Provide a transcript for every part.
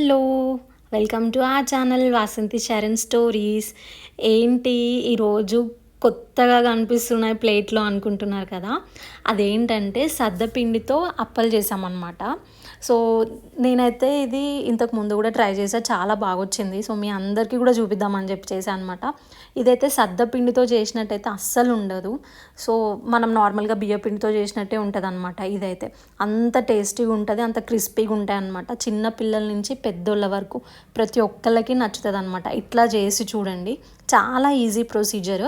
Hello! Welcome to our channel Vasanthi Sharan stories. ఏంటి ఈరోజు కొత్తగా కనిపిస్తున్నాయి ప్లేట్‌లో అనుకుంటున్నారు కదా! అదేంటంటే సద్దపిండితో అప్పలు చేశామనమాట. సో, నేనైతే ఇది ఇంతకు ముందు కూడా ట్రై చేశా. చాలా బాగొచ్చింది. సో, మీ అందరికీ కూడా చూపిద్దామని చెప్పి చేశా అనమాట. ఇదైతే సద్దపిండితో చేసినట్టయితే అస్సలుండదు. సో, మనం నార్మల్‌గా బియ్యపిండితో చేసినట్టే ఉంటదనమాట ఇదైతే. అంత టేస్టీగా ఉంటది. అంత క్రిస్పీగా ఉంటాయన్నమాట. చిన్న పిల్లల నుంచి పెద్దోళ్ళ వరకు ప్రతి ఒక్కళ్ళకి నచ్చుతదనమాట. ఇట్లా చేసి చూడండి. చాలా ఈజీ ప్రొసీజర్.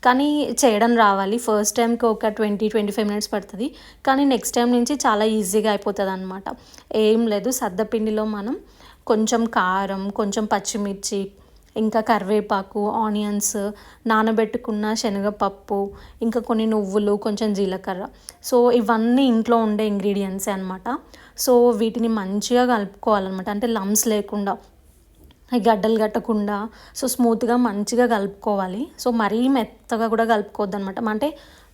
కానీ చేయడం రావాలి. ఫస్ట్ టైంకి ఒక 25 మినిట్స్ పడతది. కానీ నెక్స్ట్ టైం నుంచి చాలా ఈజీగా అయిపోతదనమాట. ఏం లేదు, సద్దపిండిలో మనం కొంచెం కారం, కొంచెం పచ్చిమిర్చి, ఇంకా కరివేపాకు, ఆనియన్స్, నానబెట్టుకున్న శనగపప్పు, ఇంకా కొన్ని నువ్వులు, కొంచెం జీలకర్ర. సో, ఇవన్నీ ఇంట్లో ఉండే ఇంగ్రీడియంట్సే అనమాట. సో, వీటిని మంచిగా కలుపుకోవాలనమాట. అంటే లంప్స్ లేకుండా, గడ్డలు కట్టకుండా, సో స్మూత్‌గా మంచిగా కలుపుకోవాలి. సో, మరీ మెత్తగా కూడా కలుపుకోవద్దనమాట. అంటే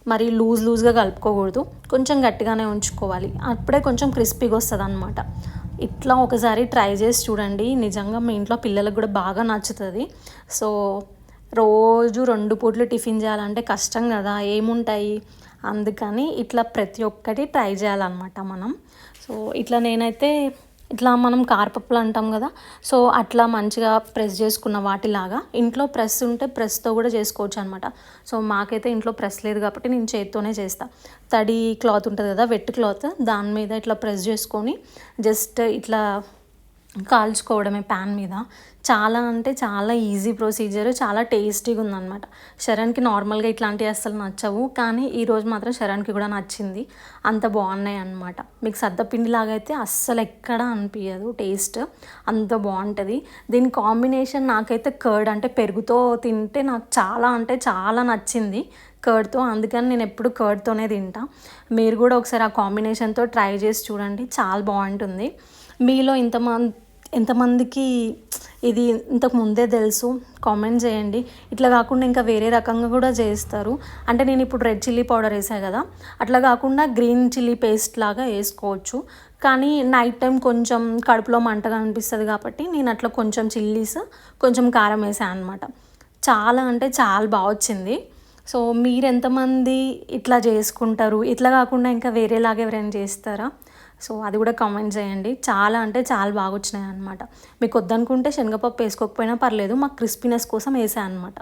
మరీ లూజ్‌గా కలుపుకోకూడదు. కొంచెం గట్టిగానే ఉంచుకోవాలి. అప్పుడే కొంచెం క్రిస్పీగా వస్తదనమాట. ఇట్లా ఒకసారి ట్రై చేసి చూడండి. నిజంగా మీ ఇంట్లో పిల్లలకు కూడా బాగా నచ్చుతది. సో, రోజు 2 పూటలు టిఫిన్ చేయాలంటే కష్టం కదా! ఏముంటాయి? అందుకని ఇట్లా ప్రతి ఒక్కటి ట్రై చేయాలన్నమాట మనం. సో, ఇట్లా నేనైతే ఇట్లా మనం కారపప్పులు అంటాం కదా! సో, అట్లా మంచిగా ప్రెస్ చేసుకున్న వాటిలాగా ఇంట్లో ప్రెస్ ఉంటే ప్రెస్‌తో కూడా చేసుకోవచ్చు అనమాట. సో, మాకైతే ఇంట్లో ప్రెస్ లేదు కాబట్టి నేను చేత్తోనే చేస్తా. తడి క్లాత్ ఉంటది కదా! వెట్ క్లాత్, దాని మీద ఇట్లా ప్రెస్ చేసుకొని జస్ట్ ఇట్లా కాల్చుకోవడమే ప్యాన్ మీద. చాలా అంటే చాలా ఈజీ ప్రొసీజర్. చాలా టేస్టీగా ఉందనమాట. శరణ్‌కి నార్మల్‌గా ఇట్లాంటివి అస్సలు నచ్చవు. కానీ ఈరోజు మాత్రం శరణ్‌కి కూడా నచ్చింది. అంత బాగున్నాయి అన్నమాట. మీకు సద్దపిండిలాగా అయితే అస్సలు ఎక్కడా అనిపించదు టేస్ట్. అంత బాగుంటుంది. దీని కాంబినేషన్ నాకైతే కర్డ్, అంటే పెరుగుతో తింటే నాకు చాలా అంటే చాలా నచ్చింది కర్డ్‌తో. అందుకని నేను ఎప్పుడు కర్డ్‌తోనే తింటా. మీరు కూడా ఒకసారి ఆ కాంబినేషన్‌తో ట్రై చేసి చూడండి. చాలా బాగుంటుంది. మీలో ఎంతమందికి ఇది ఇంతకు ముందే తెలుసు కామెంట్ చేయండి. ఇట్లా కాకుండా ఇంకా వేరే రకంగా కూడా చేస్తారు. అంటే నేను ఇప్పుడు రెడ్ చిల్లీ పౌడర్ వేసా కదా! అట్లా కాకుండా గ్రీన్ చిల్లీ పేస్ట్ లాగా వేసుకోవచ్చు. కానీ నైట్ టైం కొంచెం కడుపులో మంటగా అనిపిస్తుంది కాబట్టి నేను అట్లా కొంచెం చిల్లీస్, కొంచెం కారం వేసాను అనమాట. చాలా అంటే చాలా బాగా వచ్చింది. సో, మీరెంతమంది ఇట్లా చేసుకుంటారు? ఇట్లా కాకుండా ఇంకా వేరేలాగా ఎవరైనా చేస్తారా? సో, అది కూడా కామెంట్ చేయండి. చాలా అంటే చాలా బాగా వచ్చినాయి అనమాట. మీకు వద్దనుకుంటే శనగపప్పు వేసుకోకపోయినా పర్లేదు. మాకు క్రిస్పీనెస్ కోసం వేసా అనమాట.